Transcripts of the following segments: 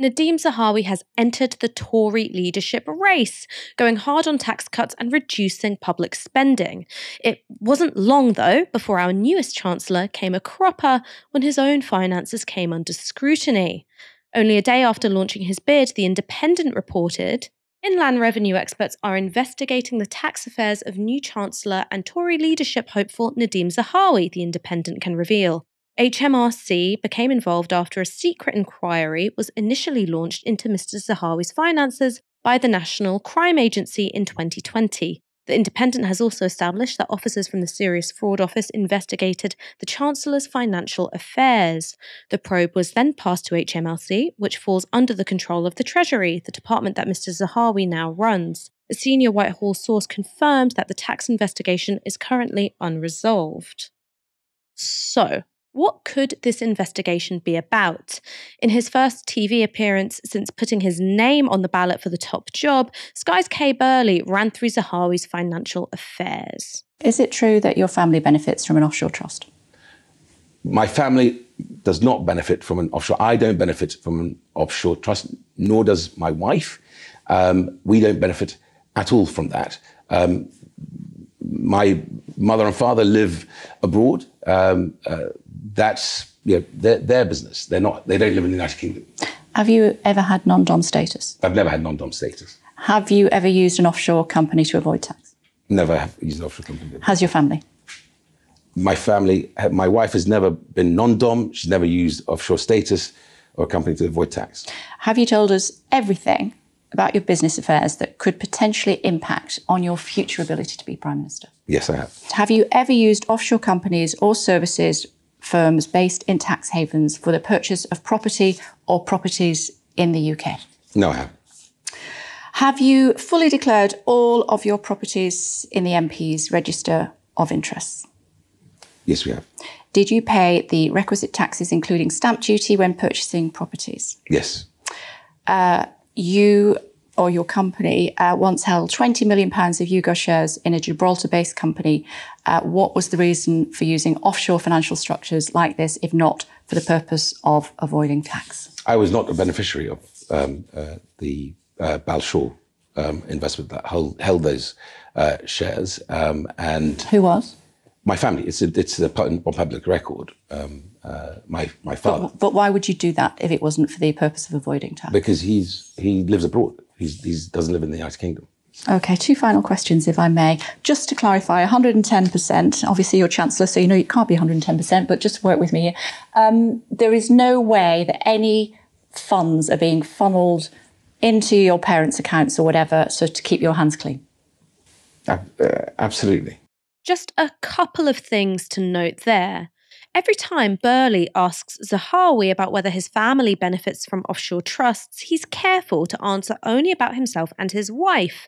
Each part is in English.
Nadhim Zahawi has entered the Tory leadership race, going hard on tax cuts and reducing public spending. It wasn't long, though, before our newest Chancellor came a cropper when his own finances came under scrutiny. Only a day after launching his bid, The Independent reported, Inland revenue experts are investigating the tax affairs of new Chancellor and Tory leadership hopeful Nadhim Zahawi, The Independent can reveal. HMRC became involved after a secret inquiry was initially launched into Mr. Zahawi's finances by the National Crime Agency in 2020. The Independent has also established that officers from the Serious Fraud Office investigated the Chancellor's financial affairs. The probe was then passed to HMRC, which falls under the control of the Treasury, the department that Mr. Zahawi now runs. A senior Whitehall source confirmed that the tax investigation is currently unresolved. So, what could this investigation be about? In his first TV appearance since putting his name on the ballot for the top job, Sky's Kay Burley ran through Zahawi's financial affairs. Is it true that your family benefits from an offshore trust? My family does not benefit from an offshore. I don't benefit from an offshore trust, nor does my wife. We don't benefit at all from that. My mother and father live abroad. That's their business. They don't live in the United Kingdom. Have you ever had non-dom status? I've never had non-dom status. Have you ever used an offshore company to avoid tax? Never have used an offshore company. Has your family? My family, my wife has never been non-dom. She's never used offshore status or a company to avoid tax. Have you told us everything about your business affairs that could potentially impact on your future ability to be Prime Minister? Yes, I have. Have you ever used offshore companies or services firms based in tax havens for the purchase of property or properties in the UK? No, I haven't. Have you fully declared all of your properties in the MP's register of interests? Yes, we have. Did you pay the requisite taxes, including stamp duty, when purchasing properties? Yes. You or your company once held £20 million of YouGov shares in a Gibraltar-based company. What was the reason for using offshore financial structures like this, if not for the purpose of avoiding tax? I was not a beneficiary of the Balshore investment that held those shares. And who was? My family. It's on public record. My father. But why would you do that if it wasn't for the purpose of avoiding tax? Because he lives abroad. He doesn't live in the United Kingdom. Okay, two final questions, if I may. Just to clarify, 110%, obviously you're Chancellor, so you know you can't be 110%, but just work with me here. There is no way that any funds are being funneled into your parents' accounts or whatever, so to keep your hands clean? Absolutely. Just a couple of things to note there. Every time Burley asks Zahawi about whether his family benefits from offshore trusts, he's careful to answer only about himself and his wife.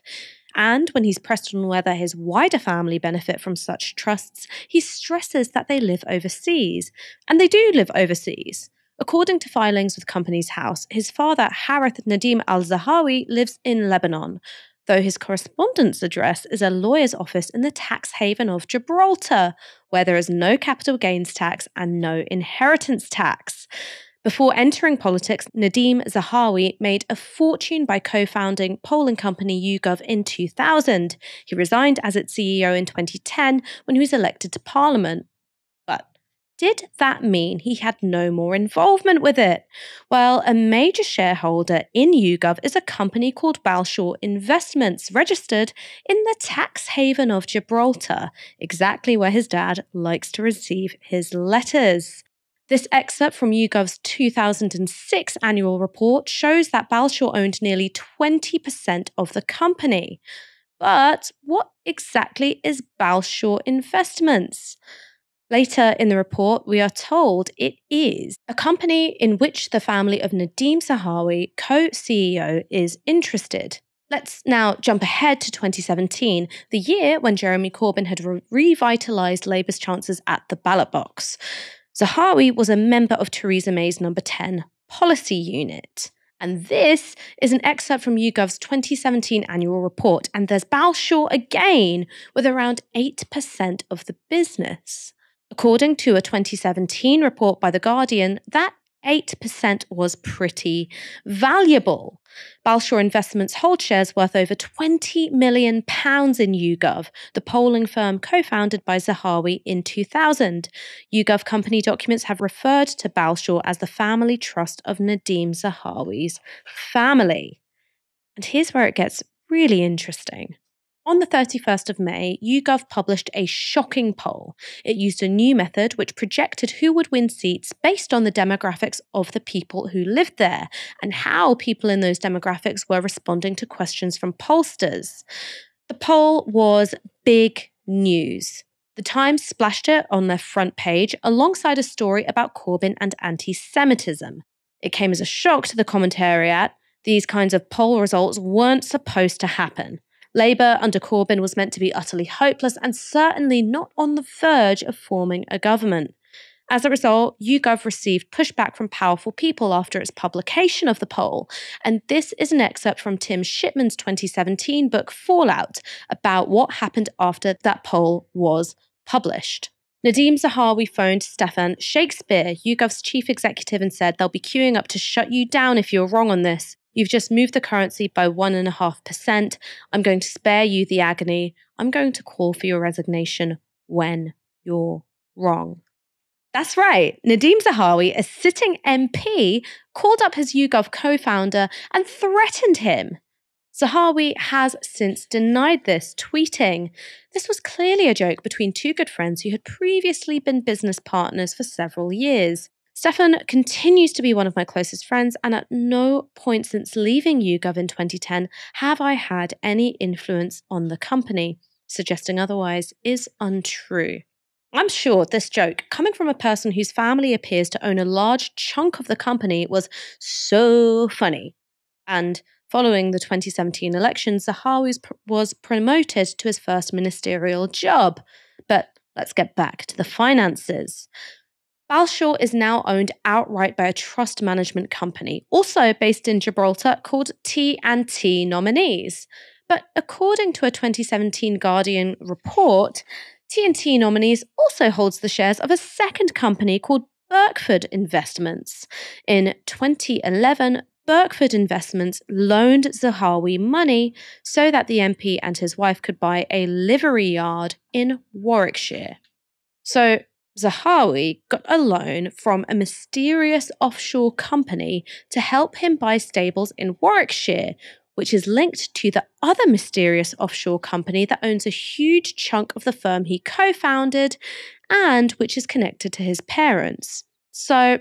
And when he's pressed on whether his wider family benefit from such trusts, he stresses that they live overseas. And they do live overseas. According to filings with Companies House, his father, Harith Nadhim al-Zahawi, lives in Lebanon, though his correspondence address is a lawyer's office in the tax haven of Gibraltar, where there is no capital gains tax and no inheritance tax. Before entering politics, Nadhim Zahawi made a fortune by co-founding polling company YouGov in 2000. He resigned as its CEO in 2010 when he was elected to Parliament. But did that mean he had no more involvement with it? Well, a major shareholder in YouGov is a company called Balshore Investments, registered in the tax haven of Gibraltar, exactly where his dad likes to receive his letters. This excerpt from YouGov's 2006 annual report shows that Balshore owned nearly 20% of the company. But what exactly is Balshore Investments? Later in the report, we are told it is a company in which the family of Nadhim Zahawi, co-CEO, is interested. Let's now jump ahead to 2017, the year when Jeremy Corbyn had revitalised Labour's chances at the ballot box. Zahawi was a member of Theresa May's number 10 policy unit. And this is an excerpt from YouGov's 2017 annual report, and there's Balshore again with around 8% of the business. According to a 2017 report by The Guardian, that 8% was pretty valuable. Balshaw Investments hold shares worth over £20 million in YouGov, the polling firm co-founded by Zahawi in 2000. YouGov company documents have referred to Balshaw as the family trust of Nadhim Zahawi's family. And here's where it gets really interesting. On the 31st of May, YouGov published a shocking poll. It used a new method which projected who would win seats based on the demographics of the people who lived there and how people in those demographics were responding to questions from pollsters. The poll was big news. The Times splashed it on their front page alongside a story about Corbyn and anti-Semitism. It came as a shock to the commentariat. These kinds of poll results weren't supposed to happen. Labour under Corbyn was meant to be utterly hopeless and certainly not on the verge of forming a government. As a result, YouGov received pushback from powerful people after its publication of the poll, and this is an excerpt from Tim Shipman's 2017 book Fallout about what happened after that poll was published. Nadhim Zahawi phoned Stefan Shakespeare, YouGov's chief executive, and said they'll be queuing up to shut you down if you're wrong on this. You've just moved the currency by 1.5%. I'm going to spare you the agony. I'm going to call for your resignation when you're wrong. That's right. Nadhim Zahawi, a sitting MP, called up his YouGov co-founder and threatened him. Zahawi has since denied this, tweeting, "This was clearly a joke between two good friends who had previously been business partners for several years. Stefan continues to be one of my closest friends, and at no point since leaving YouGov in 2010 have I had any influence on the company. Suggesting otherwise is untrue." I'm sure this joke, coming from a person whose family appears to own a large chunk of the company, was so funny. And following the 2017 election, Zahawi was promoted to his first ministerial job. But let's get back to the finances. Balshaw is now owned outright by a trust management company, also based in Gibraltar, called T&T Nominees. But according to a 2017 Guardian report, T&T Nominees also holds the shares of a second company called Birkford Investments. In 2011, Birkford Investments loaned Zahawi money so that the MP and his wife could buy a livery yard in Warwickshire. So Zahawi got a loan from a mysterious offshore company to help him buy stables in Warwickshire, which is linked to the other mysterious offshore company that owns a huge chunk of the firm he co-founded and which is connected to his parents. So,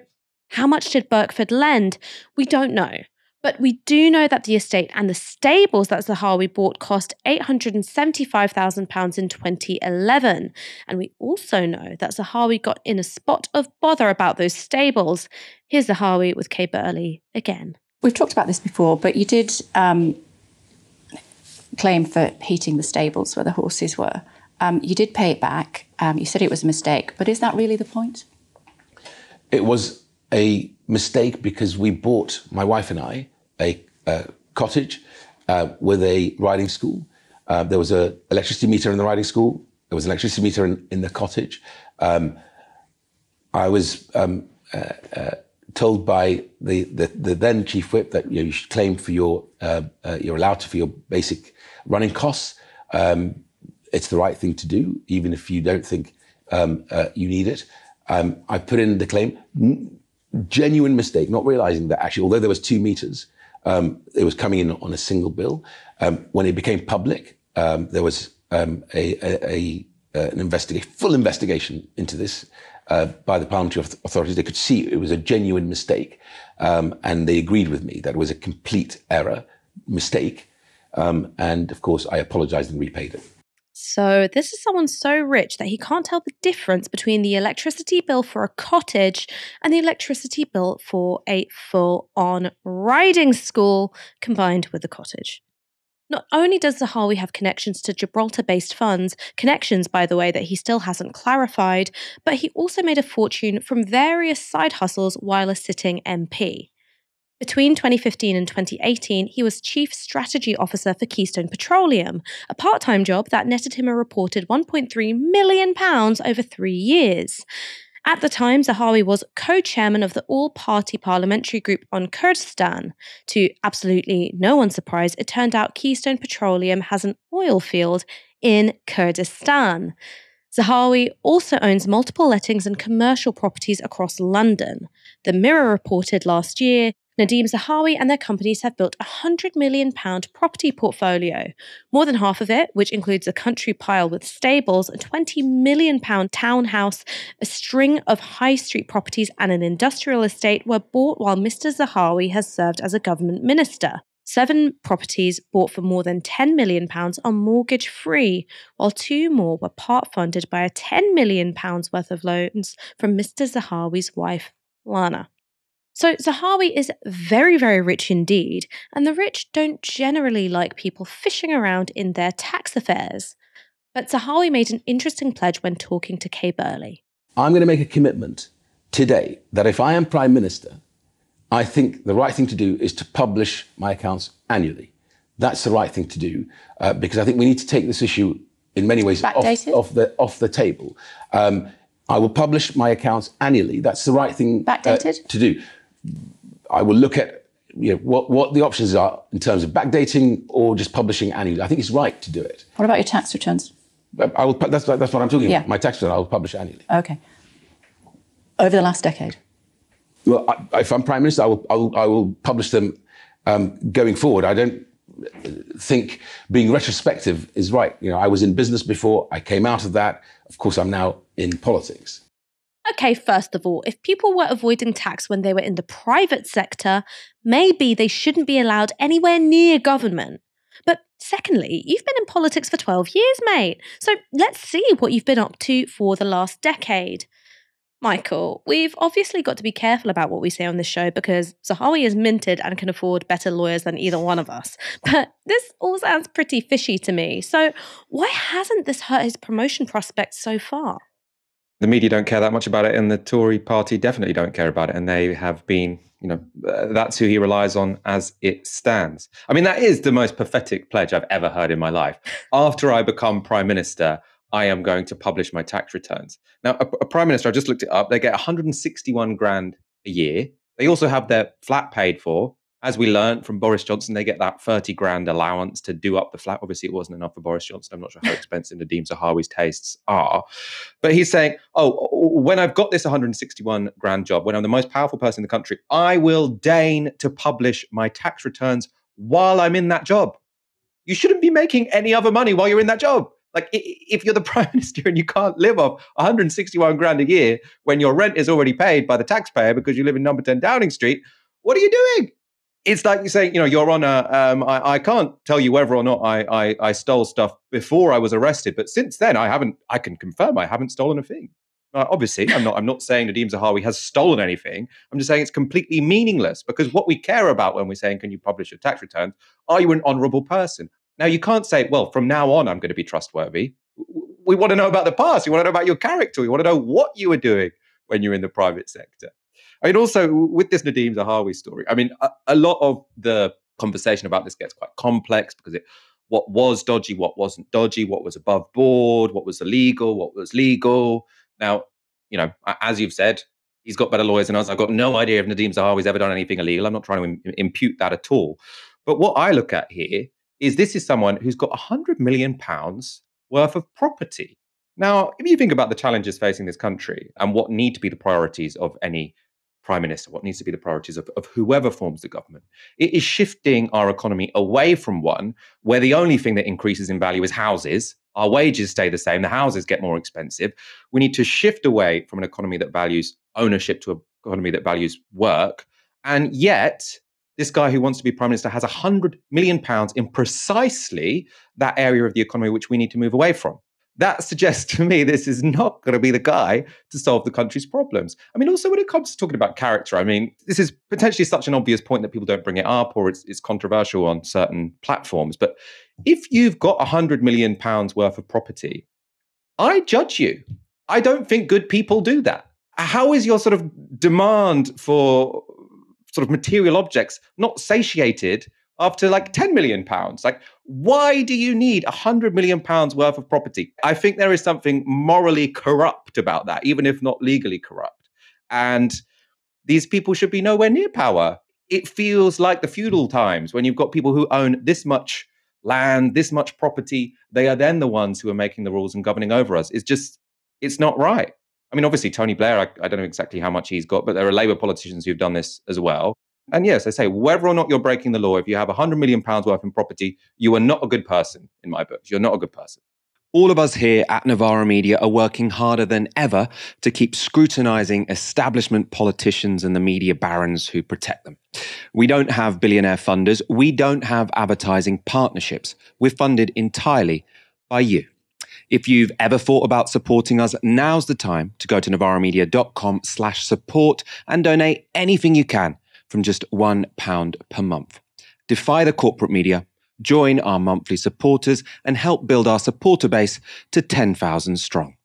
how much did Birkford lend? We don't know. But we do know that the estate and the stables that Zahawi bought cost £875,000 in 2011. And we also know that Zahawi got in a spot of bother about those stables. Here's Zahawi with Kay Burley again. We've talked about this before, but you did claim for heating the stables where the horses were. You did pay it back. You said it was a mistake, but is that really the point? It was a mistake because we bought, my wife and I, a cottage with a riding school. There was an electricity meter in the riding school. There was an electricity meter in the cottage. I was told by the then chief whip that you should claim for you're allowed to for your basic running costs. It's the right thing to do, even if you don't think you need it. I put in the claim, genuine mistake, not realizing that actually, although there was 2 meters, it was coming in on a single bill. When it became public, there was an full investigation into this by the parliamentary authorities. They could see it was a genuine mistake, and they agreed with me that it was a complete error, mistake. And of course, I apologized and repaid it. So this is someone so rich that he can't tell the difference between the electricity bill for a cottage and the electricity bill for a full-on riding school combined with the cottage. Not only does Zahawi have connections to Gibraltar-based funds, connections, by the way, that he still hasn't clarified, but he also made a fortune from various side hustles while a sitting MP. Between 2015 and 2018, he was Chief Strategy Officer for Keystone Petroleum, a part-time job that netted him a reported £1.3 million over 3 years. At the time, Zahawi was co-chairman of the all-party parliamentary group on Kurdistan. To absolutely no one's surprise, it turned out Keystone Petroleum has an oil field in Kurdistan. Zahawi also owns multiple lettings and commercial properties across London. The Mirror reported last year, Nadhim Zahawi and their companies have built a £100 million property portfolio. More than half of it, which includes a country pile with stables, a £20 million townhouse, a string of high street properties and an industrial estate, were bought while Mr. Zahawi has served as a government minister. 7 properties bought for more than £10 million are mortgage-free, while 2 more were part-funded by a £10 million worth of loans from Mr. Zahawi's wife, Lana. So Zahawi is very, very rich indeed, and the rich don't generally like people fishing around in their tax affairs. But Zahawi made an interesting pledge when talking to Kay Burley. I'm going to make a commitment today that if I am Prime Minister, I think the right thing to do is to publish my accounts annually. That's the right thing to do, because I think we need to take this issue in many ways off the table. I will publish my accounts annually. That's the right thing to do. I will look at what the options are in terms of backdating or just publishing annually. I think it's right to do it. What about your tax returns? That's what I'm talking about. My tax return, I will publish annually. Okay. Over the last decade? Well, if I'm Prime Minister, I will publish them going forward. I don't think being retrospective is right. I was in business before. I came out of that. Of course, I'm now in politics. Okay, first of all, if people were avoiding tax when they were in the private sector, maybe they shouldn't be allowed anywhere near government. But secondly, you've been in politics for 12 years, mate. So let's see what you've been up to for the last decade. Michael, we've obviously got to be careful about what we say on this show because Zahawi is minted and can afford better lawyers than either one of us. But this all sounds pretty fishy to me. So why hasn't this hurt his promotion prospects so far? The media don't care that much about it, and the Tory party definitely don't care about it. And they have been, that's who he relies on as it stands. I mean, that is the most pathetic pledge I've ever heard in my life. After I become Prime Minister, I am going to publish my tax returns. Now, a Prime Minister, I just looked it up, they get 161 grand a year. They also have their flat paid for. As we learned from Boris Johnson, they get that 30 grand allowance to do up the flat. Obviously, it wasn't enough for Boris Johnson. I'm not sure how expensive Nadhim Zahawi's tastes are. But he's saying, when I've got this 161 grand job, when I'm the most powerful person in the country, I will deign to publish my tax returns while I'm in that job. You shouldn't be making any other money while you're in that job. Like, if you're the Prime Minister and you can't live off 161 grand a year when your rent is already paid by the taxpayer because you live in number 10 Downing Street, what are you doing? It's like you're saying, Your Honour, I can't tell you whether or not I stole stuff before I was arrested, but since then I can confirm I haven't stolen a thing. Obviously, I'm not saying Nadhim Zahawi has stolen anything. I'm just saying it's completely meaningless because what we care about when we're saying, can you publish your tax returns? Are you an honourable person? Now, you can't say, well, from now on, I'm going to be trustworthy. We want to know about the past. We want to know about your character. We want to know what you were doing when you're in the private sector. I mean, also, with this Nadhim Zahawi story, I mean, a lot of the conversation about this gets quite complex because what was dodgy, what wasn't dodgy, what was above board, what was illegal, what was legal. Now, as you've said, he's got better lawyers than us. I've got no idea if Nadhim Zahawi's ever done anything illegal. I'm not trying to impute that at all. But what I look at here is this is someone who's got £100 million worth of property. Now, if you think about the challenges facing this country and what need to be the priorities of any Prime Minister, what needs to be the priorities of whoever forms the government, it is shifting our economy away from one where the only thing that increases in value is houses. Our wages stay the same. The houses get more expensive. We need to shift away from an economy that values ownership to an economy that values work. And yet, this guy who wants to be Prime Minister has £100 million in precisely that area of the economy which we need to move away from. That suggests to me this is not going to be the guy to solve the country's problems. I mean, also when it comes to talking about character, I mean, this is potentially such an obvious point that people don't bring it up or it's controversial on certain platforms. But if you've got £100 million worth of property, I judge you. I don't think good people do that. How is your sort of demand for sort of material objects not satiated after like £10 million? Like, Why do you need £100 million worth of property? I think there is something morally corrupt about that, even if not legally corrupt. And these people should be nowhere near power. It feels like the feudal times when you've got people who own this much land, this much property. They are then the ones who are making the rules and governing over us. It's not right. I mean, obviously, Tony Blair, I don't know exactly how much he's got, but there are Labour politicians who've done this as well. And yes, I say, whether or not you're breaking the law, if you have £100 million worth in property, you are not a good person in my books. You're not a good person. All of us here at Novara Media are working harder than ever to keep scrutinising establishment politicians and the media barons who protect them. We don't have billionaire funders. We don't have advertising partnerships. We're funded entirely by you. If you've ever thought about supporting us, now's the time to go to novaramedia.com/support and donate anything you can from just £1 per month. Defy the corporate media, join our monthly supporters and help build our supporter base to 10,000 strong.